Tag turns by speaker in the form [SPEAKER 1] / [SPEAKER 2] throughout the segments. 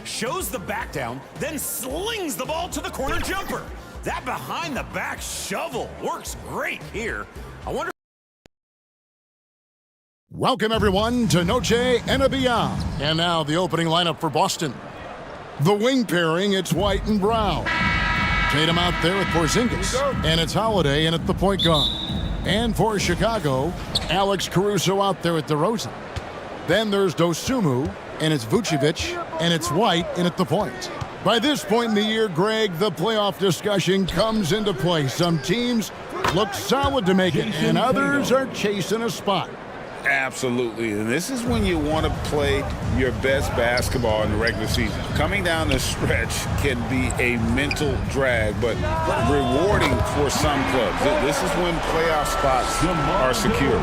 [SPEAKER 1] Shows the back down, then slings the ball to the corner jumper. That behind-the-back shovel works great here. I wonder.
[SPEAKER 2] Welcome, everyone, to Noche and Beyond. And now the opening lineup for Boston. The wing pairing, it's White and Brown. Tatum out there with Porzingis. And it's Holiday in at the point guard. And for Chicago, Alex Caruso out there with DeRozan. Then there's Dosunmu, and it's Vucevic, and it's White in at the point. By this point in the year, Greg, the playoff discussion comes into play. Some teams look solid to make it, and others are chasing a spot.
[SPEAKER 3] Absolutely, and this is when you want to play your best basketball in the regular season. Coming down the stretch can be a mental drag, but rewarding for some clubs. This is when playoff spots are secure.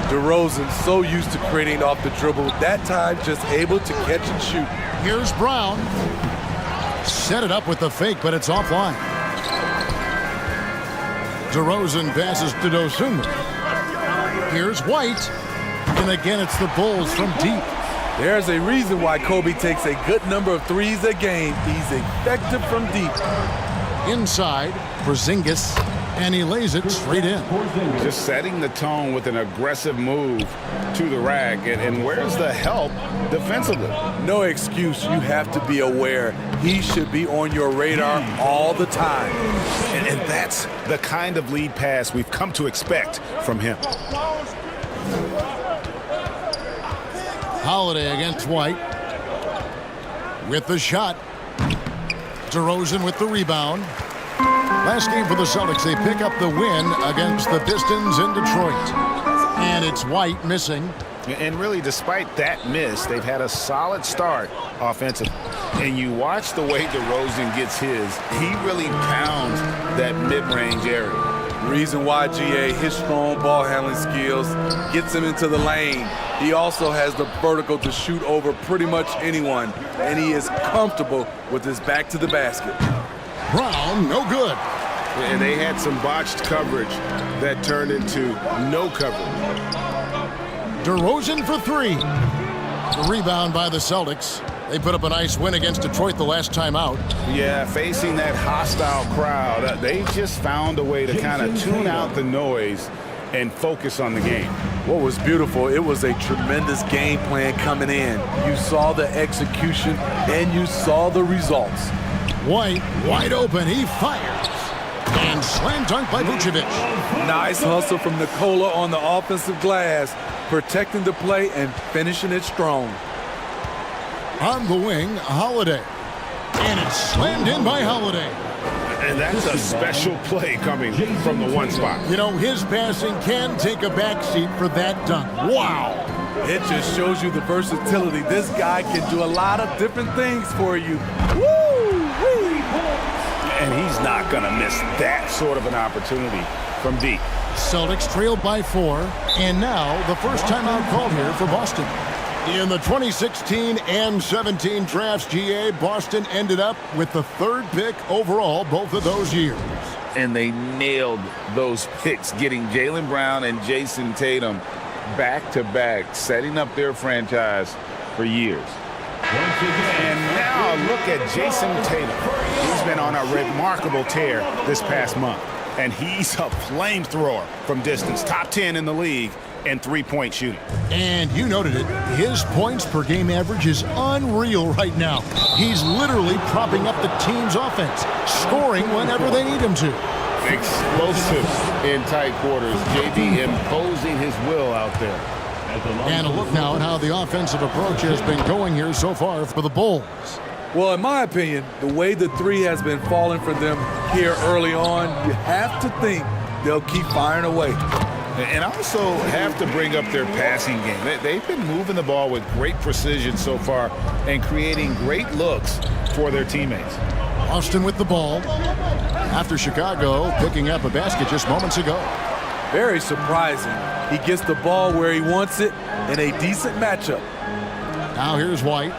[SPEAKER 4] DeRozan so used to creating off the dribble, that time just able to catch and shoot.
[SPEAKER 2] Here's Brown. Set it up with the fake, but it's offline. DeRozan passes to Dosunmu. Here's White. And again, it's the Bulls from deep.
[SPEAKER 4] There's a reason why Kobe takes a good number of threes a game. He's effective from deep.
[SPEAKER 2] Inside, Porzingis, and he lays it straight in.
[SPEAKER 3] Just setting the tone with an aggressive move to the rack. And where's the help defensively?
[SPEAKER 4] No excuse. You have to be aware. He should be on your radar all the time.
[SPEAKER 3] And that's the kind of lead pass we've come to expect from him.
[SPEAKER 2] Holiday against White. With the shot. DeRozan with the rebound. Last game for the Celtics, they pick up the win against the Pistons in Detroit. And it's White missing.
[SPEAKER 3] And really, despite that miss, they've had a solid start offensively. And you watch the way DeRozan gets his. He really pounds that mid-range area.
[SPEAKER 4] Reason why, GA, his strong ball handling skills gets him into the lane. He also has the vertical to shoot over pretty much anyone. And he is comfortable with his back to the basket.
[SPEAKER 2] Brown, no good.
[SPEAKER 3] And they had some botched coverage that turned into no coverage.
[SPEAKER 2] DeRozan for three. The rebound by the Celtics. They put up a nice win against Detroit the last time out.
[SPEAKER 3] Yeah, facing that hostile crowd, they just found a way to kind of tune out the noise and focus on the game.
[SPEAKER 4] What was beautiful, it was a tremendous game plan coming in. You saw the execution and you saw the results.
[SPEAKER 2] White, wide open, he fires. And slam dunk by Vucevic.
[SPEAKER 4] Nice hustle from Nikola on the offensive glass, protecting the play and finishing it strong.
[SPEAKER 2] On the wing, Holiday. And it's slammed in by Holiday.
[SPEAKER 3] And that's a special play coming from the one spot.
[SPEAKER 2] You know, his passing can take a backseat for that dunk. Wow.
[SPEAKER 4] It just shows you the versatility. This guy can do a lot of different things for you. Woo-wee.
[SPEAKER 3] And he's not going to miss that sort of an opportunity from deep.
[SPEAKER 2] Celtics trailed by 4, and now the first timeout called here for Boston. In the 2016 and 17 drafts, GA, Boston ended up with the 3rd pick overall both of those years.
[SPEAKER 3] And they nailed those picks, getting Jaylen Brown and Jason Tatum back-to-back, setting up their franchise for years. And now look at Jason Tatum. He's been on a remarkable tear this past month. And he's a flamethrower from distance. Top 10 in the league in three-point shooting.
[SPEAKER 2] And you noted it. His points per game average is unreal right now. He's literally propping up the team's offense, scoring whenever they need him to.
[SPEAKER 3] Explosive in tight quarters. JB imposing his will out there.
[SPEAKER 2] And a look now at how the offensive approach has been going here so far for the Bulls.
[SPEAKER 4] Well, in my opinion, the way the three has been falling for them here early on, you have to think they'll keep firing away.
[SPEAKER 3] And also have to bring up their passing game. They've been moving the ball with great precision so far and creating great looks for their teammates.
[SPEAKER 2] Austin with the ball after Chicago picking up a basket just moments ago.
[SPEAKER 4] Very surprising. He gets the ball where he wants it in a decent matchup.
[SPEAKER 2] Now here's White.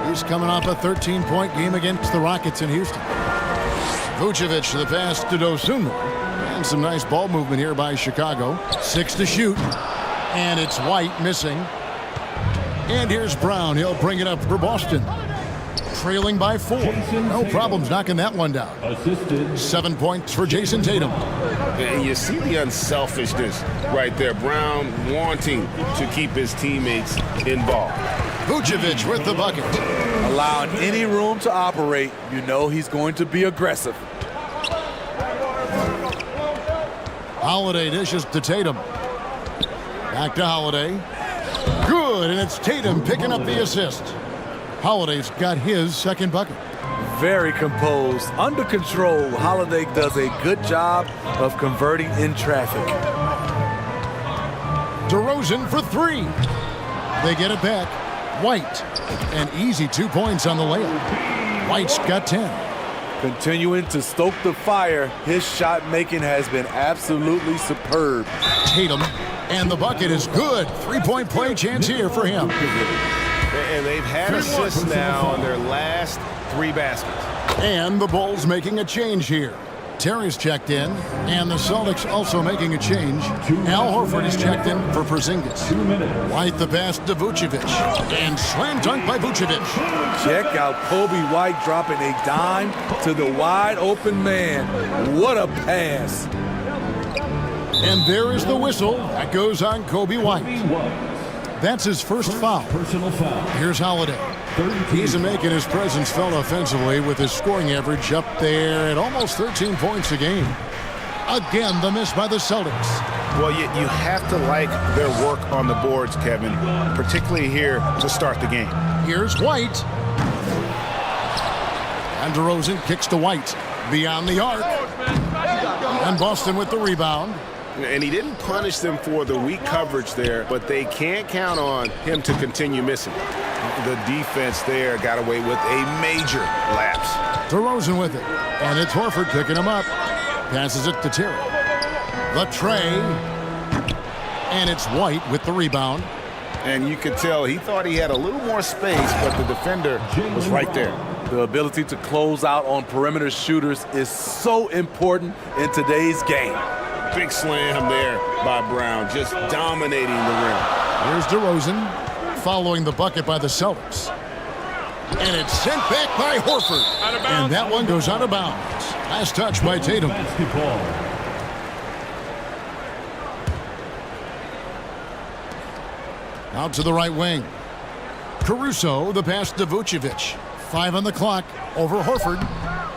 [SPEAKER 2] He's coming off a 13-point game against the Rockets in Houston. Vucevic the pass to Dosunmu. And some nice ball movement here by Chicago. 6 to shoot. And it's White missing. And here's Brown. He'll bring it up for Boston. trailing by 4. No problems knocking that one down. 7 points for Jason Tatum.
[SPEAKER 3] And you see the unselfishness right there. Brown wanting to keep his teammates involved.
[SPEAKER 2] Vucevic with the bucket.
[SPEAKER 4] Allowing any room to operate, you know he's going to be aggressive.
[SPEAKER 2] Holiday dishes to Tatum. Back to Holiday. Good, and it's Tatum picking up the assist. Holiday's got his second bucket.
[SPEAKER 4] Very composed, under control. Holiday does a good job of converting in traffic.
[SPEAKER 2] DeRozan for 3. They get it back. White, an easy 2 points on the layup. White's got 10.
[SPEAKER 4] Continuing to stoke the fire, his shot making has been absolutely superb.
[SPEAKER 2] Tatum, and the bucket is good. 3-point play chance here for him.
[SPEAKER 3] And they've had assists now on their last 3 baskets.
[SPEAKER 2] And the Bulls making a change here. Terry's checked in, and the Celtics also making a change. Al Horford is checked in for Porzingis. White the pass to Vucevic, and slam dunk by Vucevic.
[SPEAKER 4] Check out Kobe White dropping a dime to the wide open man. What a pass.
[SPEAKER 2] And there is the whistle that goes on Kobe White. That's his first foul. Here's Holiday. He's making his presence felt offensively with his scoring average up there at almost 13 points a game. Again, the miss by the Celtics.
[SPEAKER 3] Well, you have to like their work on the boards, Kevin, particularly here to start the game.
[SPEAKER 2] Here's White. And DeRozan kicks to White. Beyond the arc. And Boston with the rebound.
[SPEAKER 3] And he didn't punish them for the weak coverage there, but they can't count on him to continue missing. The defense there got away with a major lapse.
[SPEAKER 2] DeRozan with it. And it's Horford picking him up. Passes it to Terry. The tray. And it's White with the rebound.
[SPEAKER 3] And you could tell he thought he had a little more space, but the defender was right there.
[SPEAKER 4] The ability to close out on perimeter shooters is so important in today's game.
[SPEAKER 3] Big slam there by Brown, just dominating the rim.
[SPEAKER 2] Here's DeRozan, following the bucket by the Celtics. And it's sent back by Horford. And that one goes out of bounds. Last touch by Tatum. Out to the right wing. Caruso, the pass to Vucevic. 5 on the clock, over Horford.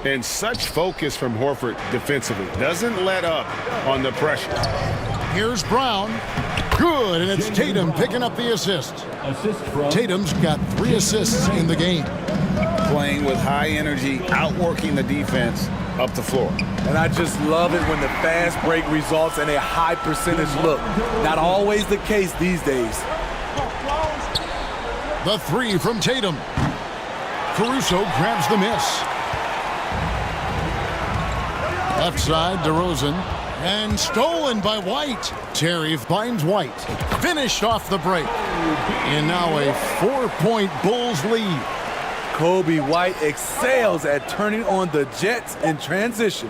[SPEAKER 3] And such focus from Horford defensively. Doesn't let up on the pressure.
[SPEAKER 2] Here's Brown. Good, and it's Tatum picking up the assist. Tatum's got 3 assists in the game.
[SPEAKER 3] Playing with high energy, outworking the defense up the floor.
[SPEAKER 4] And I just love it when the fast break results in a high percentage look. Not always the case these days.
[SPEAKER 2] The 3 from Tatum. Caruso grabs the miss. Left side, DeRozan. And stolen by White. Terry finds White. Finished off the break. And now a 4-point Bulls lead.
[SPEAKER 4] Kobe White excels at turning on the Jets in transition.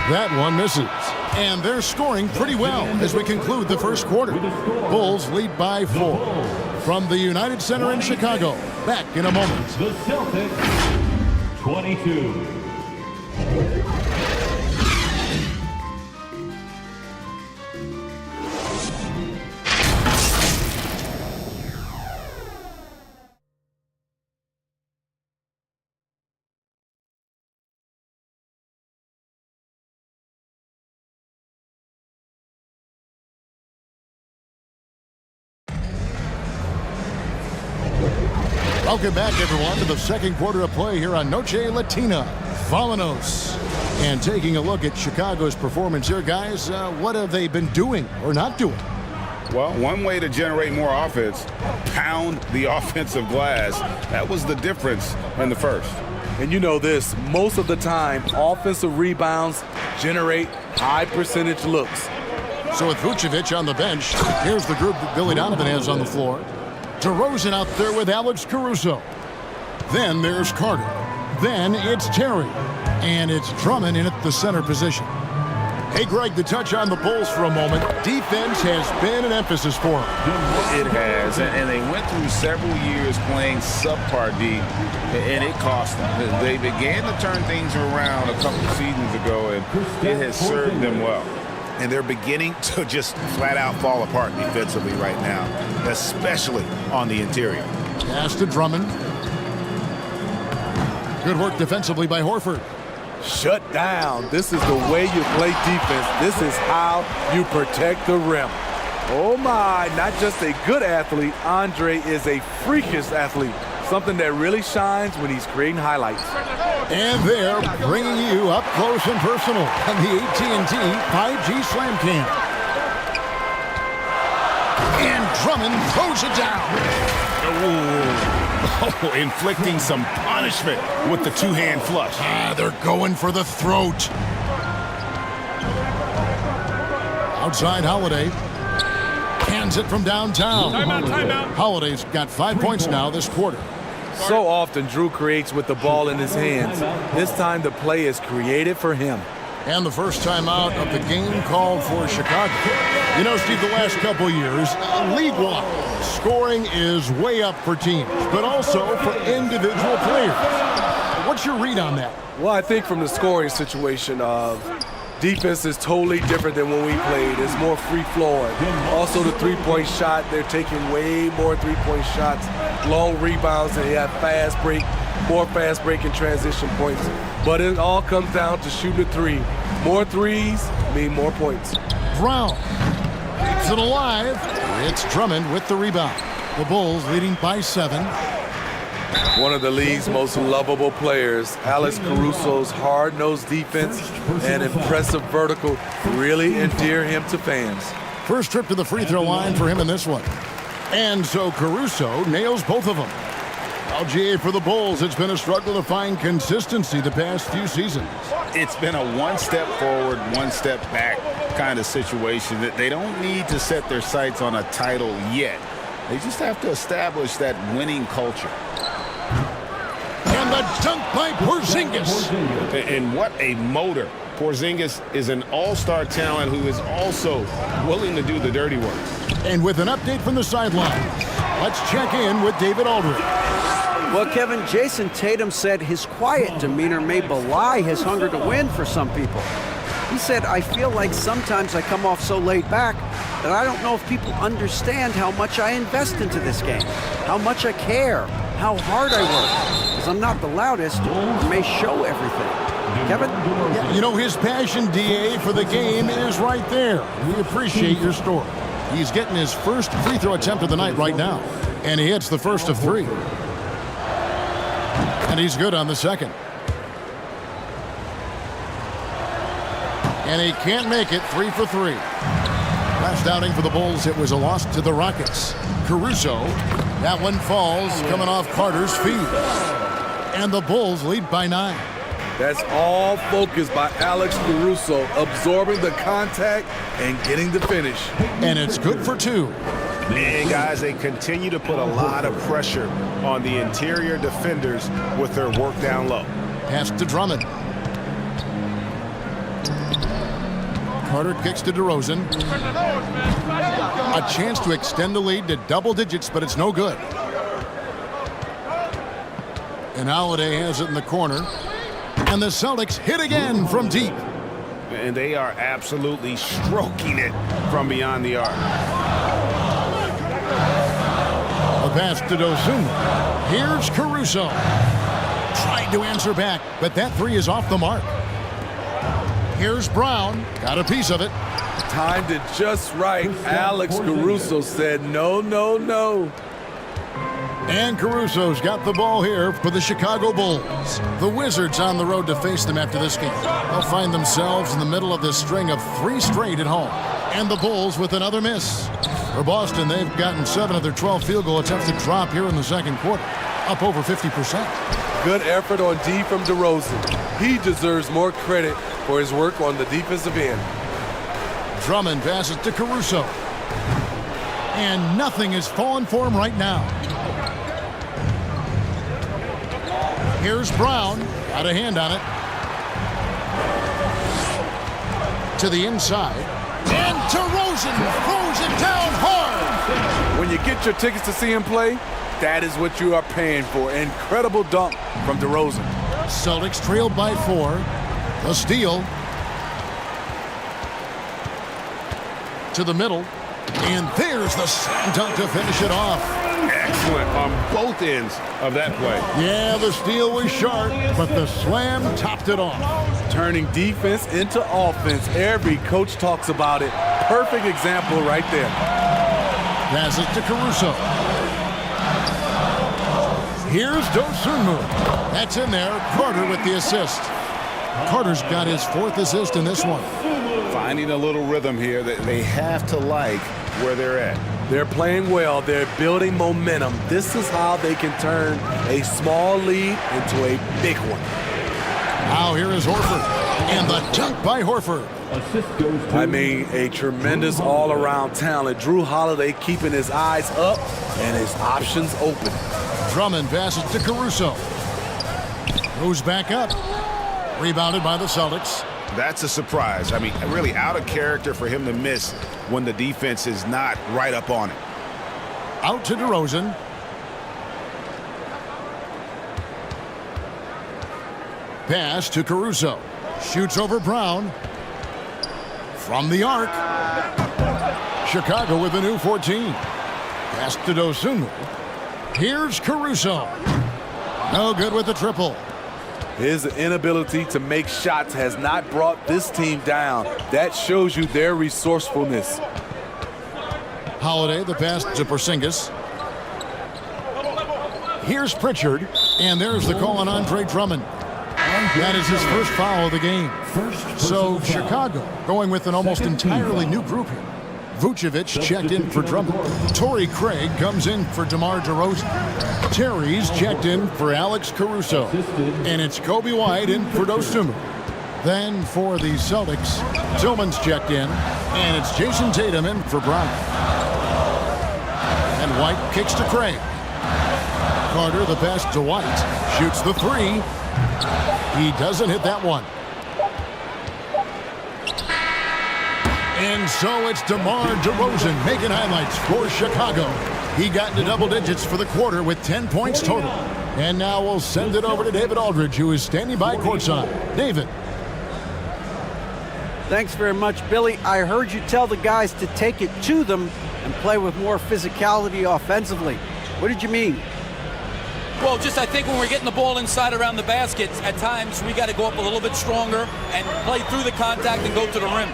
[SPEAKER 2] That one misses. And they're scoring pretty well as we conclude the first quarter. Bulls lead by 4. From the United Center in Chicago. Back in a moment.
[SPEAKER 5] The Celtics, 22.
[SPEAKER 2] Welcome back, everyone, to the second quarter of play here on Noche Latina. Vámonos. And taking a look at Chicago's performance here, guys, what have they been doing or not doing?
[SPEAKER 3] Well, one way to generate more offense, pound the offensive glass. That was the difference in the first.
[SPEAKER 4] And you know this, most of the time, offensive rebounds generate high percentage looks.
[SPEAKER 2] So with Vucevic on the bench, here's the group that Billy Donovan has on the floor. DeRozan out there with Alex Caruso. Then there's Carter. Then it's Terry. And it's Drummond in at the center position. Hey, Greg, the touch on the Bulls for a moment. Defense has been an emphasis for them.
[SPEAKER 3] It has, and they went through several years playing subpar D, and it cost them. They began to turn things around a couple seasons ago, and it has served them well.
[SPEAKER 6] And they're beginning to just flat out fall apart defensively right now, especially on the interior.
[SPEAKER 2] Pass to Drummond. Good work defensively by Horford.
[SPEAKER 4] Shut down. This is the way you play defense. This is how you protect the rim. Oh my, not just a good athlete, Andre is a freakish athlete. Something that really shines when he's creating highlights.
[SPEAKER 2] And they're bringing you up close and personal on the AT&T 5G Slam Cam. And Drummond throws it down.
[SPEAKER 6] Oh, inflicting some punishment with the two-hand flush.
[SPEAKER 2] They're going for the throat. Outside Holiday. Hands it from downtown.
[SPEAKER 5] Timeout.
[SPEAKER 2] Holiday's got 5 points now this quarter.
[SPEAKER 4] So often Drew creates with the ball in his hands. This time the play is created for him.
[SPEAKER 2] And the first time out of the game called for Chicago. You know, Steve, the last couple years, league-wide, scoring is way up for teams, but also for individual players. What's your read on that?
[SPEAKER 4] Well, I think from the scoring situation of defense is totally different than when we played. It's more free-flowing. Also, the three-point shot, they're taking way more three-point shots, long rebounds, and they have fast break, more fast break and transition points. But it all comes down to shooting a three. More threes mean more points.
[SPEAKER 2] Brown keeps it alive. It's Drummond with the rebound. The Bulls leading by 7.
[SPEAKER 4] One of the league's most lovable players, Alex Caruso's hard-nosed defense and impressive vertical really endear him to fans.
[SPEAKER 2] First trip to the free throw line for him in this one. And so Caruso nails both of them. LGA for the Bulls, it's been a struggle to find consistency the past few seasons.
[SPEAKER 6] It's been a one step forward, one step back kind of situation. That they don't need to set their sights on a title yet. They just have to establish that winning culture.
[SPEAKER 2] And the dunk by Porzingis.
[SPEAKER 6] And what a motor. Porzingis is an all-star talent who is also willing to do the dirty work.
[SPEAKER 2] And with an update from the sideline, let's check in with David Aldridge.
[SPEAKER 7] Well, Kevin, Jason Tatum said his quiet demeanor may belie his hunger to win for some people. He said, I feel like sometimes I come off so laid back that I don't know if people understand how much I invest into this game, how much I care, how hard I work. Because I'm not the loudest, I may show everything. Kevin?
[SPEAKER 2] Yeah, you know, his passion, DA, for the game is right there. We appreciate your story. He's getting his first free throw attempt of the night right now. And he hits the first of 3. And he's good on the second. And he can't make it. 3 for 3. Last outing for the Bulls, it was a loss to the Rockets. Caruso, that one falls coming off Carter's feet. And the Bulls lead by 9.
[SPEAKER 4] That's all focused by Alex Caruso, absorbing the contact and getting the finish.
[SPEAKER 2] And it's good for 2.
[SPEAKER 6] And guys, they continue to put a lot of pressure on the interior defenders with their work down low.
[SPEAKER 2] Pass to Drummond. Carter kicks to DeRozan. A chance to extend the lead to double digits, but it's no good. And Holiday has it in the corner. And the Celtics hit again from deep.
[SPEAKER 6] And they are absolutely stroking it from beyond the arc.
[SPEAKER 2] A pass to Dosunmu. Here's Caruso. Tried to answer back, but that 3 is off the mark. Here's Brown. Got a piece of it.
[SPEAKER 4] Timed it just right. Alex Caruso said no, no, no.
[SPEAKER 2] And Caruso's got the ball here for the Chicago Bulls. The Wizards on the road to face them after this game. They'll find themselves in the middle of this string of 3 straight at home. And the Bulls with another miss. For Boston, they've gotten 7 of their 12 field goal attempts to drop here in the second quarter. Up over 50%.
[SPEAKER 4] Good effort on D from DeRozan. He deserves more credit for his work on the defensive end.
[SPEAKER 2] Drummond passes to Caruso. And nothing is falling for him right now. Here's Brown. Got a hand on it. to the inside. And DeRozan throws it down hard.
[SPEAKER 4] When you get your tickets to see him play, that is what you are paying for. Incredible dunk from DeRozan.
[SPEAKER 2] Celtics trailed by 4. The steal. To the middle. And there's the slam dunk to finish it off.
[SPEAKER 6] Excellent on both ends of that play.
[SPEAKER 2] Yeah, the steal was sharp, but the slam topped it off.
[SPEAKER 4] Turning defense into offense. Every coach talks about it. Perfect example right there.
[SPEAKER 2] Pass it to Caruso. Here's Dosunmu. That's in there. Carter with the assist. Carter's got his 4th assist in this one.
[SPEAKER 6] Finding a little rhythm here that they have to like where they're at.
[SPEAKER 4] They're playing well. They're building momentum. This is how they can turn a small lead into a big one.
[SPEAKER 2] Now here is Horford. And the dunk by Horford.
[SPEAKER 4] I mean, a tremendous all-around talent. Drew Holiday keeping his eyes up and his options open.
[SPEAKER 2] Drummond passes to Caruso. Moves back up. Rebounded by the Celtics.
[SPEAKER 6] That's a surprise. I mean, really out of character for him to miss when the defense is not right up on it.
[SPEAKER 2] Out to DeRozan. Pass to Caruso. Shoots over Brown. From the arc. Chicago with a new 14. Pass to Dosunmu. Here's Caruso. No good with the triple.
[SPEAKER 4] His inability to make shots has not brought this team down. That shows you their resourcefulness.
[SPEAKER 2] Holiday, the pass to Porzingis. Here's Pritchard, and there's the call on Andre Drummond. That is his first foul of the game. So Chicago going with an almost entirely new group here. Vucevic checked in for Drummond. Torrey Craig comes in for DeMar DeRozan. Terry's checked in for Alex Caruso. And it's Kobe White in for Dosunmu. Then for the Celtics, Tillman's checked in. And it's Jason Tatum in for Brown. And White kicks to Craig. Carter, the pass to White. Shoots the 3. He doesn't hit that one. And so it's DeMar DeRozan making highlights for Chicago. He got into double digits for the quarter with 10 points total. And now we'll send it over to David Aldridge, who is standing by courtside. David.
[SPEAKER 7] Thanks very much, Billy. I heard you tell the guys to take it to them and play with more physicality offensively. What did you mean?
[SPEAKER 8] Well, just I think when we're getting the ball inside around the basket, at times we got to go up a little bit stronger and play through the contact and go to the rim.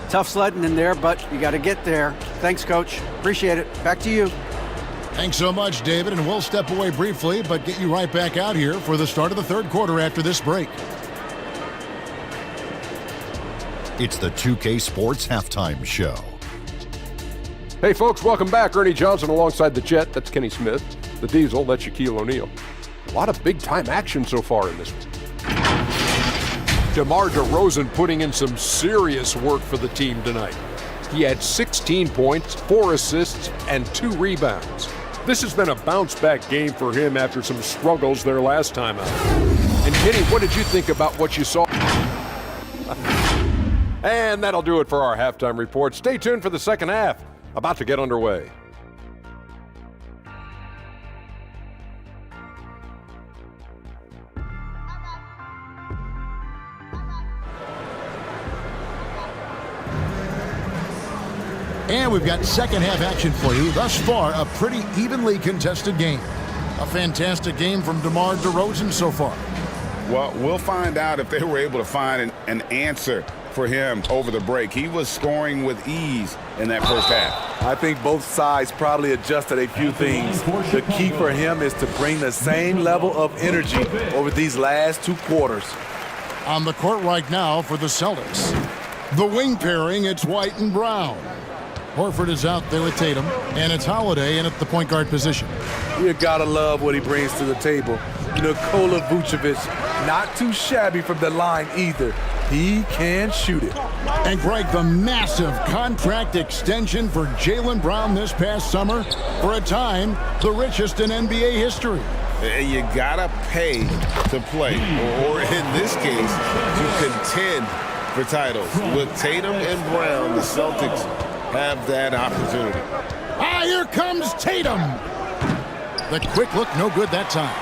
[SPEAKER 7] Tough sledding in there, but you got to get there. Thanks, Coach. Appreciate it. Back to you.
[SPEAKER 2] Thanks so much, David, and we'll step away briefly, but get you right back out here for the start of the third quarter after this break.
[SPEAKER 9] It's the 2K Sports Halftime Show.
[SPEAKER 10] Hey, folks, welcome back. Ernie Johnson alongside the Jet. That's Kenny Smith. The Diesel, that's Shaquille O'Neal. A lot of big-time action so far in this one. DeMar DeRozan putting in some serious work for the team tonight. He had 16 points, 4 assists, and 2 rebounds. This has been a bounce-back game for him after some struggles their last time out. And Kenny, what did you think about what you saw? And that'll do it for our halftime report. Stay tuned for the second half. About to get underway.
[SPEAKER 2] And we've got second half action for you. Thus far, a pretty evenly contested game. A fantastic game from DeMar DeRozan so far.
[SPEAKER 6] Well, we'll find out if they were able to find an answer for him over the break. He was scoring with ease in that first half.
[SPEAKER 4] I think both sides probably adjusted a few things. The key for him is to bring the same level of energy over these last 2 quarters.
[SPEAKER 2] On the court right now for the Celtics. The wing pairing, it's White and Brown. Horford is out there with Tatum, and it's Holiday in at the point guard position.
[SPEAKER 4] You gotta love what he brings to the table. Nikola Vucevic, not too shabby from the line either. He can shoot it.
[SPEAKER 2] And Greg, the massive contract extension for Jaylen Brown this past summer, for a time, the richest in NBA history.
[SPEAKER 6] You gotta pay to play, or in this case, to contend for titles. With Tatum and Brown, the Celtics have that opportunity.
[SPEAKER 2] Here comes Tatum. The quick look, no good that time.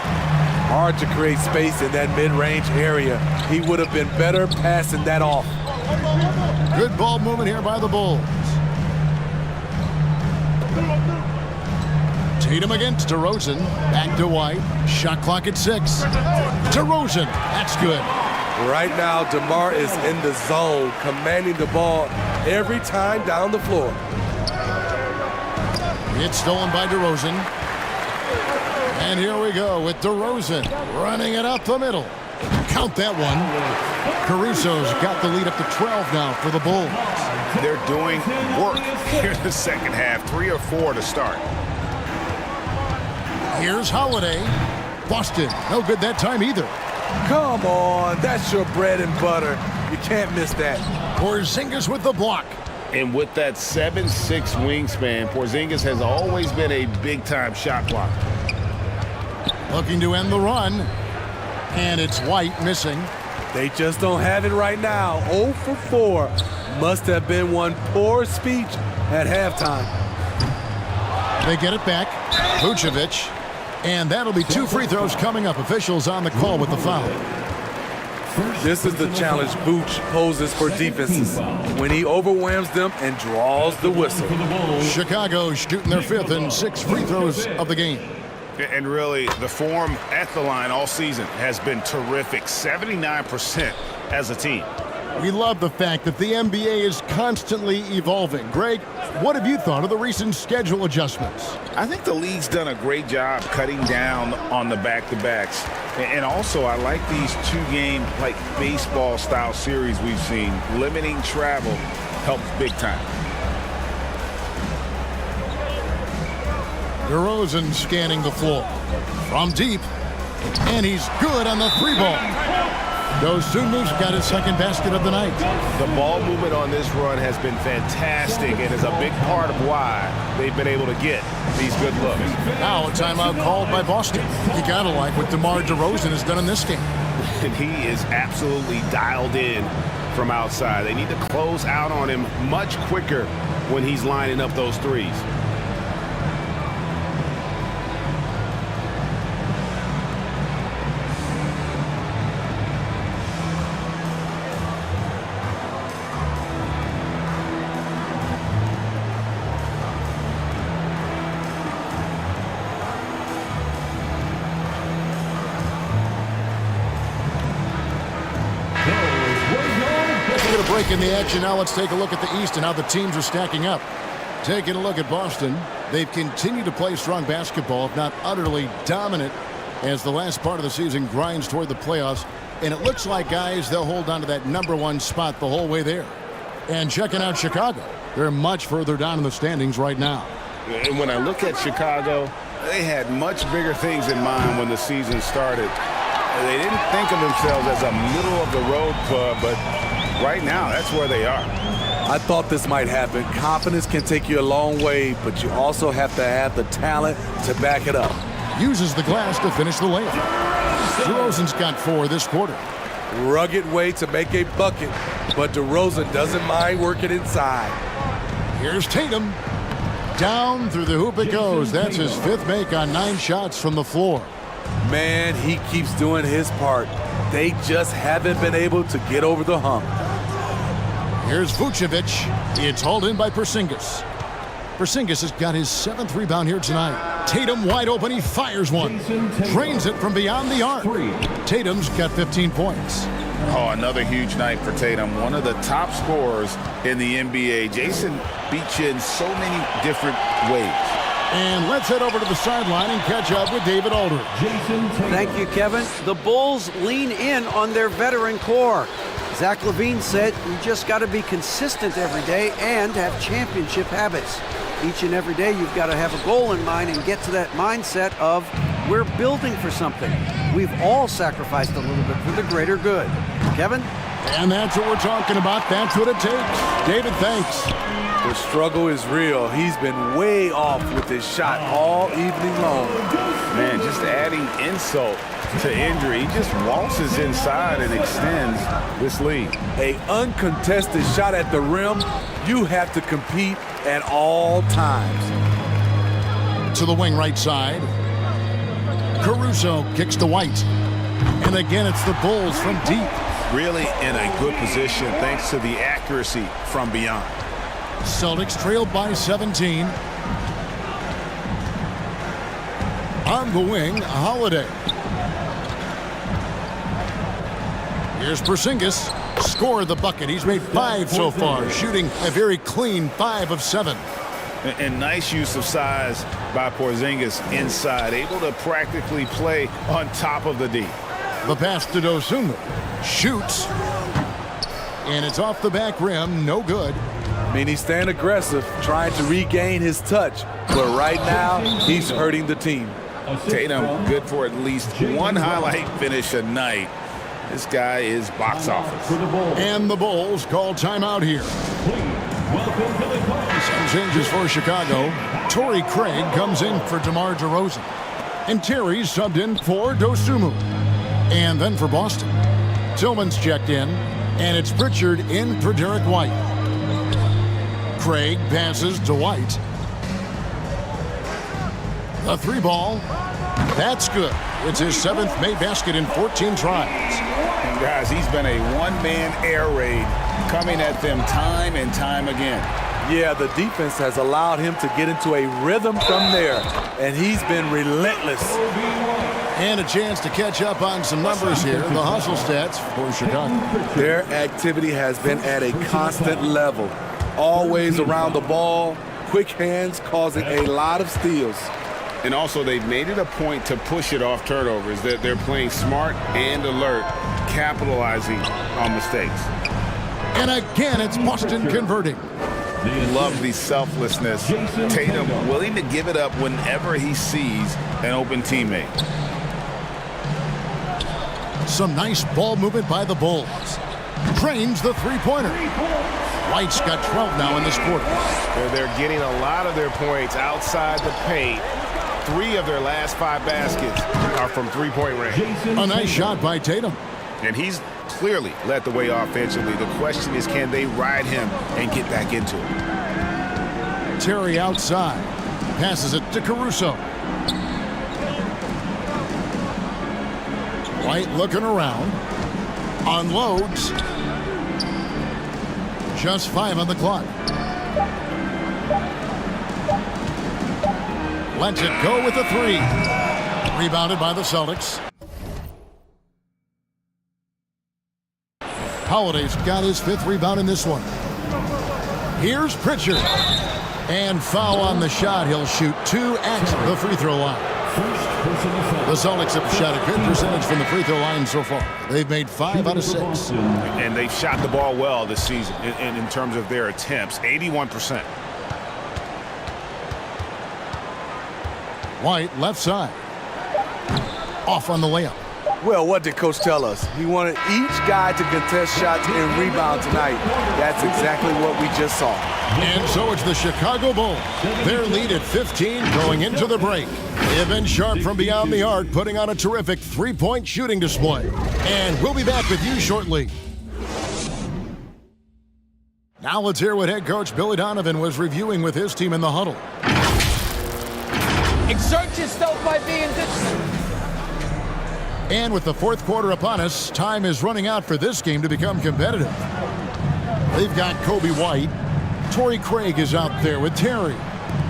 [SPEAKER 4] Hard to create space in that mid-range area. He would have been better passing that off.
[SPEAKER 2] Good ball movement here by the Bulls. Tatum against DeRozan. Back to White. Shot clock at 6. DeRozan. That's good.
[SPEAKER 4] Right now, DeMar is in the zone, commanding the ball every time down the floor.
[SPEAKER 2] It's stolen by DeRozan. And here we go with DeRozan running it up the middle. Count that one. Caruso's got the lead up to 12 now for the Bulls.
[SPEAKER 6] They're doing work here in the second half. 3 or 4 to start.
[SPEAKER 2] Here's Holiday. Boston. No good that time either.
[SPEAKER 4] Come on, that's your bread and butter. You can't miss that.
[SPEAKER 2] Porzingis with the block.
[SPEAKER 6] And with that 7'6" wingspan, Porzingis has always been a big-time shot blocker.
[SPEAKER 2] Looking to end the run. And it's White missing.
[SPEAKER 4] They just don't have it right now. 0 for 4. Must have been one poor speech at halftime.
[SPEAKER 2] They get it back. Vucevic. And that'll be 2 free throws coming up. Officials on the call with the foul.
[SPEAKER 4] This is the challenge Vooch poses for defenses when he overwhelms them and draws the whistle.
[SPEAKER 2] Chicago shooting their 5th and 6 free throws of the game.
[SPEAKER 6] And really, the form at the line all season has been terrific. 79% as a team.
[SPEAKER 2] We love the fact that the NBA is constantly evolving. Greg, what have you thought of the recent schedule adjustments?
[SPEAKER 6] I think the league's done a great job cutting down on the back-to-backs. And also, I like these 2-game, like baseball-style series we've seen. Limiting travel helps big time.
[SPEAKER 2] DeRozan scanning the floor. From deep. And he's good on the 3-ball. Dosunmu's got his second basket of the night.
[SPEAKER 6] The ball movement on this run has been fantastic and is a big part of why they've been able to get these good looks.
[SPEAKER 2] Now a timeout called by Boston. You gotta like what DeMar DeRozan has done in this game.
[SPEAKER 6] And he is absolutely dialed in from outside. They need to close out on him much quicker when he's lining up those threes.
[SPEAKER 2] A break in the action. Now let's take a look at the East and how the teams are stacking up. Taking a look at Boston. They've continued to play strong basketball, if not utterly dominant, as the last part of the season grinds toward the playoffs. And it looks like, guys, they'll hold on to that #1 spot the whole way there. And checking out Chicago, they're much further down in the standings right now.
[SPEAKER 6] And when I look at Chicago, they had much bigger things in mind when the season started. They didn't think of themselves as a middle-of-the-road club, but right now, that's where they are.
[SPEAKER 4] I thought this might happen. Confidence can take you a long way, but you also have to have the talent to back it up.
[SPEAKER 2] Uses the glass to finish the layup. DeRozan's got 4 this quarter.
[SPEAKER 4] Rugged way to make a bucket, but DeRozan doesn't mind working inside.
[SPEAKER 2] Here's Tatum. Down through the hoop it goes. That's his 5th make on 9 shots from the floor.
[SPEAKER 4] Man, he keeps doing his part. They just haven't been able to get over the hump.
[SPEAKER 2] Here's Vucevic. It's hauled in by Porzingis. Porzingis has got his 7th rebound here tonight. Tatum wide open. He fires one. Drains it from beyond the arc. Tatum's got 15 points.
[SPEAKER 6] Oh, another huge night for Tatum. One of the top scorers in the NBA. Jason beat you in so many different ways.
[SPEAKER 2] And let's head over to the sideline and catch up with David Aldridge.
[SPEAKER 7] Thank you, Kevin. The Bulls lean in on their veteran core. Zach LaVine said you just got to be consistent every day and have championship habits. Each and every day you've got to have a goal in mind and get to that mindset of we're building for something. We've all sacrificed a little bit for the greater good. Kevin?
[SPEAKER 2] And that's what we're talking about. That's what it takes. David, thanks.
[SPEAKER 4] The struggle is real. He's been way off with his shot all evening long.
[SPEAKER 3] Man, just adding insult to injury. He just waltzes inside and extends this lead.
[SPEAKER 4] An uncontested shot at the rim, you have to compete at all times.
[SPEAKER 2] To the wing right side. Caruso kicks to White. And again, it's the Bulls from deep.
[SPEAKER 6] Really in a good position thanks to the accuracy from beyond.
[SPEAKER 2] Celtics trailed by 17. On the wing, Holiday. Here's Porzingis. Scored the bucket. He's made 5 so far, shooting a very clean 5 of 7.
[SPEAKER 6] And nice use of size by Porzingis inside, able to practically play on top of the D.
[SPEAKER 2] The pass to Dosunmu. Shoots. And it's off the back rim. No good.
[SPEAKER 4] I mean, he's staying aggressive, trying to regain his touch. But right now, he's hurting the team.
[SPEAKER 3] Tatum good for at least one highlight finish a night. This guy is box office.
[SPEAKER 2] And the Bulls call timeout here. Some changes for Chicago. Torrey Craig comes in for DeMar DeRozan. And Terry's subbed in for Dosunmu. And then for Boston, Tillman's checked in. And it's Pritchard in for Derek White. Craig passes to White. The 3-ball. That's good. It's his 7th made basket in 14 tries.
[SPEAKER 3] And guys, he's been a one-man air raid coming at them time and time again.
[SPEAKER 4] Yeah, the defense has allowed him to get into a rhythm from there, and he's been relentless.
[SPEAKER 2] And a chance to catch up on some numbers here. The hustle stats for Chicago.
[SPEAKER 4] Their activity has been at a constant level. Always around the ball, quick hands causing a lot of steals.
[SPEAKER 3] And also, they've made it a point to push it off turnovers. They're playing smart and alert, capitalizing on mistakes.
[SPEAKER 2] And again, it's Boston converting.
[SPEAKER 3] Love the selflessness. Tatum willing to give it up whenever he sees an open teammate.
[SPEAKER 2] Some nice ball movement by the Bulls. Drains the 3-pointer. White's got 12 now in this quarter.
[SPEAKER 6] They're getting a lot of their points outside the paint. 3 of their last 5 baskets are from 3-point range.
[SPEAKER 2] A nice shot by Tatum.
[SPEAKER 6] And he's clearly led the way offensively. The question is, can they ride him and get back into it?
[SPEAKER 2] Terry outside. Passes it to Caruso. White looking around. Unloads. Just 5 on the clock. Lets it go with a 3. Rebounded by the Celtics. Holiday's got his 5th rebound in this one. Here's Pritchard. And foul on the shot. He'll shoot 2 at the free throw line. The Celtics have shot a good percentage from the free throw line so far. They've made 5 out of 6.
[SPEAKER 6] And they've shot the ball well this season in terms of their attempts, 81%.
[SPEAKER 2] White left side. Off on the layup.
[SPEAKER 4] Well, what did Coach tell us? He wanted each guy to contest shots and rebound tonight. That's exactly what we just saw.
[SPEAKER 2] And so it's the Chicago Bulls. Their lead at 15 going into the break. They have been sharp from beyond the arc, putting on a terrific 3-point shooting display. And we'll be back with you shortly. Now let's hear what head coach Billy Donovan was reviewing with his team in the huddle.
[SPEAKER 11] Exert yourself by being disciplined.
[SPEAKER 2] And with the 4th quarter upon us, time is running out for this game to become competitive. They've got Kobe White. Torrey Craig is out there with Terry.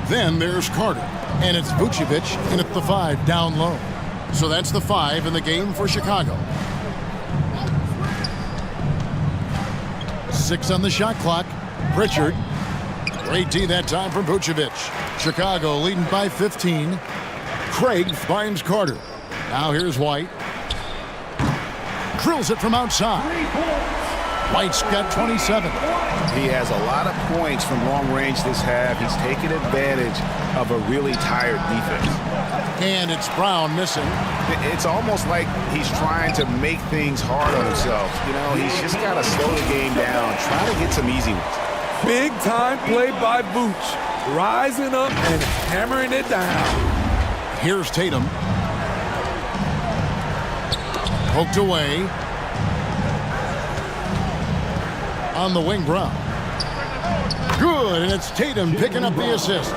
[SPEAKER 2] Then there's Carter. And it's Vucevic in at the 5 down low. So that's the 5 in the game for Chicago. 6 on the shot clock. Pritchard. Great D that time from Vucevic. Chicago leading by 15. Craig finds Carter. Now here's White. Drills it from outside. White's got 27.
[SPEAKER 6] He has a lot of points from long range this half. He's taken advantage of a really tired defense.
[SPEAKER 2] And it's Brown missing.
[SPEAKER 6] It's almost like he's trying to make things hard on himself. You know, he's just got to slow the game down, try to get some easy ones.
[SPEAKER 4] Big time play by Vooch. Rising up and hammering it down.
[SPEAKER 2] Here's Tatum. Poked away. On the wing, Brown. Good, and it's Tatum picking up the assist.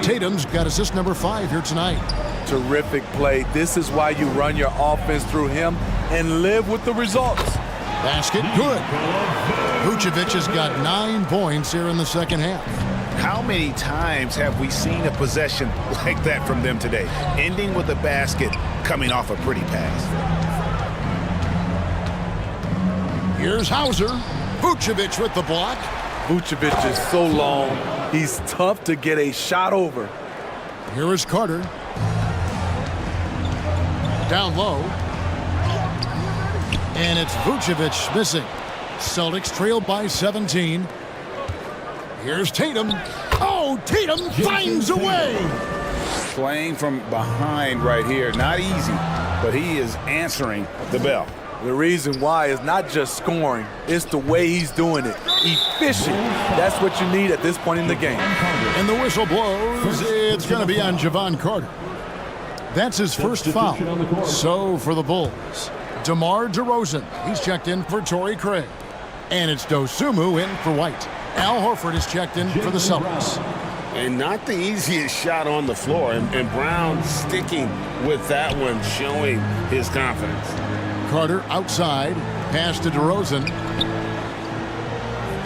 [SPEAKER 2] Tatum's got assist number 5 here tonight.
[SPEAKER 4] Terrific play. This is why you run your offense through him and live with the results.
[SPEAKER 2] Basket, good. Vucevic has got 9 points here in the second half.
[SPEAKER 6] How many times have we seen a possession like that from them today, ending with a basket coming off a pretty pass?
[SPEAKER 2] Here's Hauser. Vucevic with the block.
[SPEAKER 4] Vucevic is so long, he's tough to get a shot over.
[SPEAKER 2] Here is Carter. Down low. And it's Vucevic missing. Celtics trail by 17. Here's Tatum. Oh, Tatum finds a way.
[SPEAKER 6] Playing from behind right here. Not easy, but he is answering the bell.
[SPEAKER 4] The reason why is not just scoring, it's the way he's doing it. Efficient. That's what you need at this point in the game.
[SPEAKER 2] And the whistle blows. It's going to be on Javon Carter. That's his first foul. So for the Bulls, DeMar DeRozan. He's checked in for Torrey Craig. And it's Dosunmu in for White. Al Horford is checked in for the Celtics.
[SPEAKER 12] And not the easiest shot on the floor. And Brown sticking with that one, showing his confidence.
[SPEAKER 2] Carter outside. Pass to DeRozan.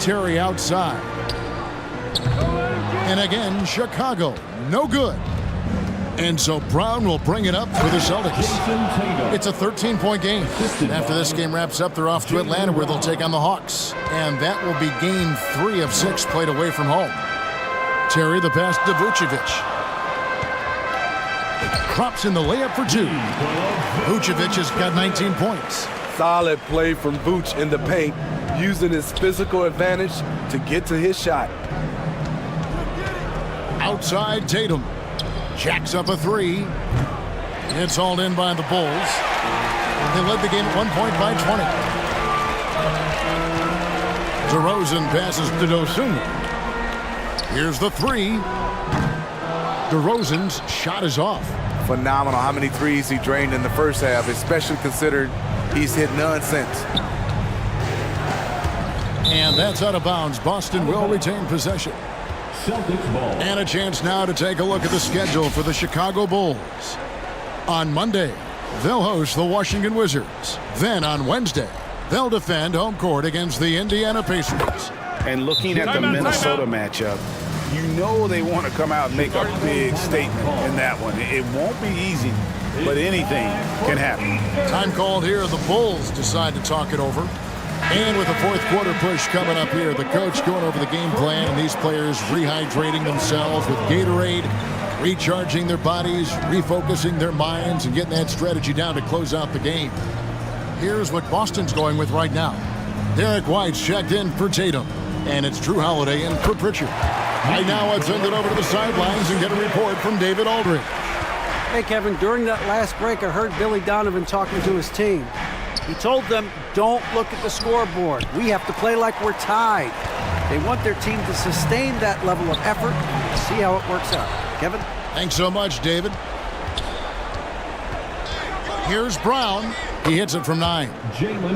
[SPEAKER 2] Terry outside. And again, Chicago. No good. And so Brown will bring it up for the Celtics. It's a 13-point game. After this game wraps up, they're off to Atlanta where they'll take on the Hawks. And that will be game 3 of 6 played away from home. Terry the pass to Vucevic. Crops in the layup for 2. Vucevic has got 19 points.
[SPEAKER 4] Solid play from Vooch in the paint, using his physical advantage to get to his shot.
[SPEAKER 2] Outside Tatum. Jacks up a 3. It's hauled in by the Bulls. They led the game at 1 point by 20. DeRozan passes to Dosunmu. Here's the 3. DeRozan's shot is off.
[SPEAKER 4] Phenomenal how many threes he drained in the first half, especially considered he's hit none since.
[SPEAKER 2] And that's out of bounds. Boston will retain possession. And a chance now to take a look at the schedule for the Chicago Bulls. On Monday, they'll host the Washington Wizards. Then on Wednesday, they'll defend home court against the Indiana Pacers.
[SPEAKER 6] And looking at the Minnesota matchup, you know they want to come out and make a big statement in that one. It won't be easy, but anything can happen.
[SPEAKER 2] Time called here. The Bulls decide to talk it over. And with the fourth quarter push coming up here, the coach going over the game plan and these players rehydrating themselves with Gatorade, recharging their bodies, refocusing their minds, and getting that strategy down to close out the game. Here's what Boston's going with right now. Derek White's checked in for Tatum, and it's Drew Holiday in for Pritchard. Right now, let's send it over to the sidelines and get a report from David Aldridge.
[SPEAKER 7] Hey, Kevin, during that last break, I heard Billy Donovan talking to his team. He told them, don't look at the scoreboard. We have to play like we're tied. They want their team to sustain that level of effort and see how it works out. Kevin?
[SPEAKER 2] Thanks so much, David. Here's Brown. He hits it from 9.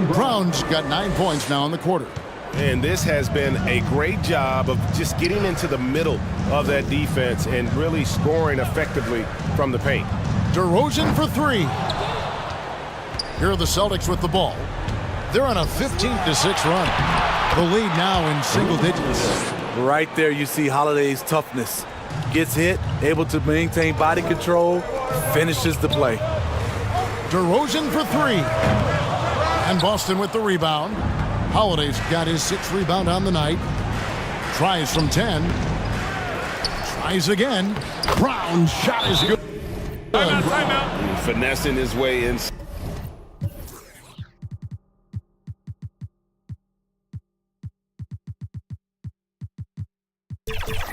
[SPEAKER 2] Brown's got 9 points now in the quarter.
[SPEAKER 12] And this has been a great job of just getting into the middle of that defense and really scoring effectively from the paint.
[SPEAKER 2] DeRozan for 3. Here are the Celtics with the ball. They're on a 15-6 run. The lead now in single digits.
[SPEAKER 4] Right there you see Holiday's toughness. Gets hit, able to maintain body control, finishes the play.
[SPEAKER 2] DeRozan for 3. And Boston with the rebound. Holiday's got his 6th rebound on the night. Tries from 10. Tries again. Brown's shot is good.
[SPEAKER 12] Timeout. Finessing his way in.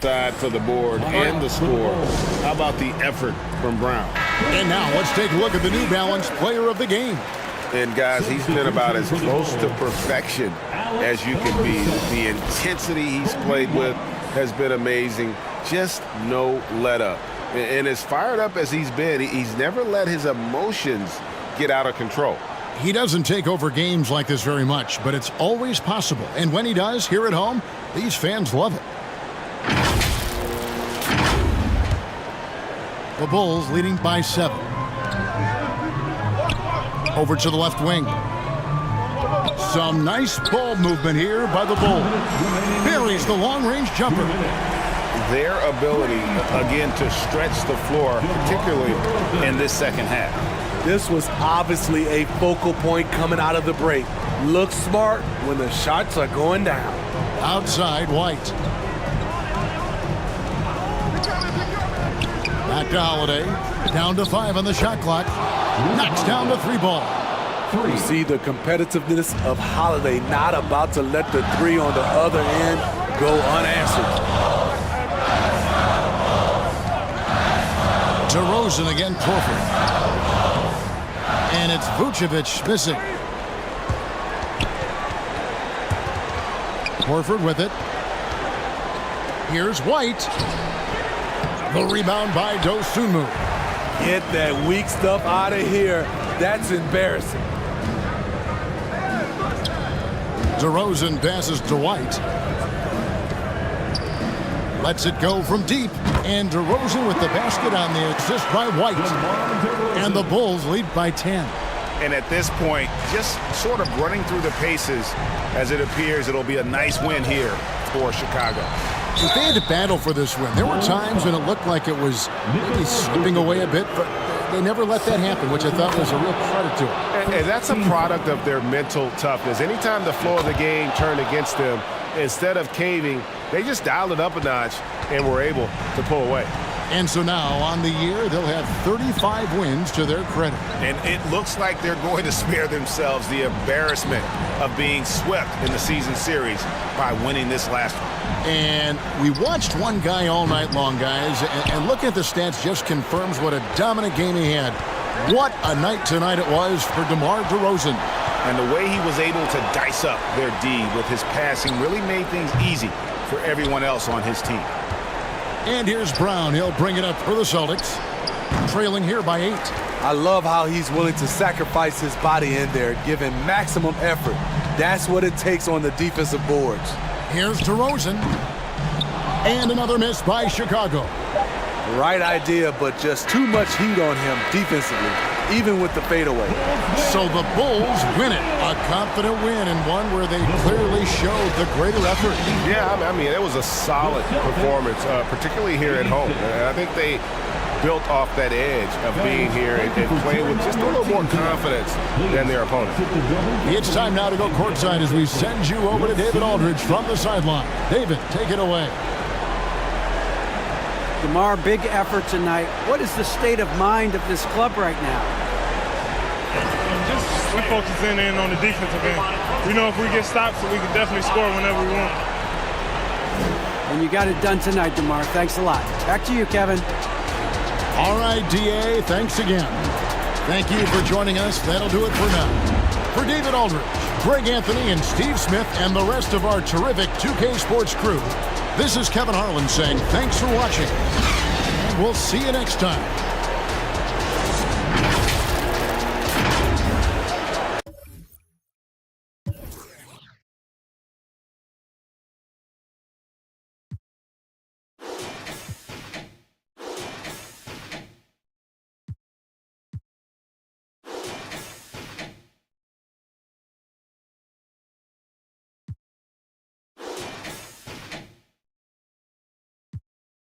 [SPEAKER 12] Side for the board and the score. How about the effort from Brown?
[SPEAKER 2] And now let's take a look at the New Balance player of the game.
[SPEAKER 3] And, guys, he's been about as close to perfection as you can be. The intensity he's played with has been amazing. Just no let-up. And as fired up as he's been, he's never let his emotions get out of control.
[SPEAKER 2] He doesn't take over games like this very much, but it's always possible. And when he does, here at home, these fans love it. The Bulls leading by 7. Over to the left wing. Some nice ball movement here by the Bulls. Buries the long-range jumper.
[SPEAKER 3] Their ability, again, to stretch the floor, particularly in this second half.
[SPEAKER 4] This was obviously a focal point coming out of the break. Look smart when the shots are going down.
[SPEAKER 2] Outside, White. Back to Holiday. Down to 5 on the shot clock. Knocks down the 3 ball.
[SPEAKER 4] You see the competitiveness of Holiday, not about to let the 3 on the other end go unanswered.
[SPEAKER 2] DeRozan again, Horford. And it's Vucevic missing. Horford with it. Here's White. The rebound by Dosunmu.
[SPEAKER 4] Get that weak stuff out of here. That's embarrassing.
[SPEAKER 2] DeRozan passes to White. Lets it go from deep. And DeRozan with the basket on the assist by White. And the Bulls lead by 10.
[SPEAKER 3] And at this point, just sort of running through the paces as it appears it'll be a nice win here for Chicago.
[SPEAKER 2] If they had to battle for this win, there were times when it looked like it was maybe slipping away a bit, but they never let that happen, which I thought was a real credit to them.
[SPEAKER 12] And that's a product of their mental toughness. Anytime the flow of the game turned against them, instead of caving, they just dialed it up a notch and were able to pull away.
[SPEAKER 2] And so now, on the year, they'll have 35 wins to their credit.
[SPEAKER 3] And it looks like they're going to spare themselves the embarrassment of being swept in the season series by winning this last one.
[SPEAKER 2] And we watched one guy all night long, guys, and looking at the stats just confirms what a dominant game he had. What a night tonight it was for DeMar DeRozan.
[SPEAKER 3] And the way he was able to dice up their D with his passing really made things easy for everyone else on his team.
[SPEAKER 2] And here's Brown. He'll bring it up for the Celtics. Trailing here by 8.
[SPEAKER 4] I love how he's willing to sacrifice his body in there, giving maximum effort. That's what it takes on the defensive boards.
[SPEAKER 2] Here's DeRozan. And another miss by Chicago.
[SPEAKER 4] Right idea, but just too much heat on him defensively, even with the fadeaway.
[SPEAKER 2] So the Bulls win it. A confident win, and one where they clearly showed the greater effort.
[SPEAKER 12] Yeah, I mean, it was a solid performance, particularly here at home. I think they built off that edge of being here and playing with just a little more confidence than their opponent.
[SPEAKER 2] It's time now to go courtside as we send you over to David Aldridge from the sideline. David, take it away.
[SPEAKER 7] DeMar, big effort tonight. What is the state of mind of this club right now?
[SPEAKER 13] Just we're focusing in on the defensive end. We know if we get stopped, so we can definitely score whenever we want.
[SPEAKER 7] And you got it done tonight, DeMar. Thanks a lot. Back to you, Kevin.
[SPEAKER 2] All right, DA, thanks again. Thank you for joining us. That'll do it for now. For David Aldridge, Greg Anthony, and Steve Smith, and the rest of our terrific 2K Sports crew, this is Kevin Harlan saying thanks for watching, and we'll see you next time.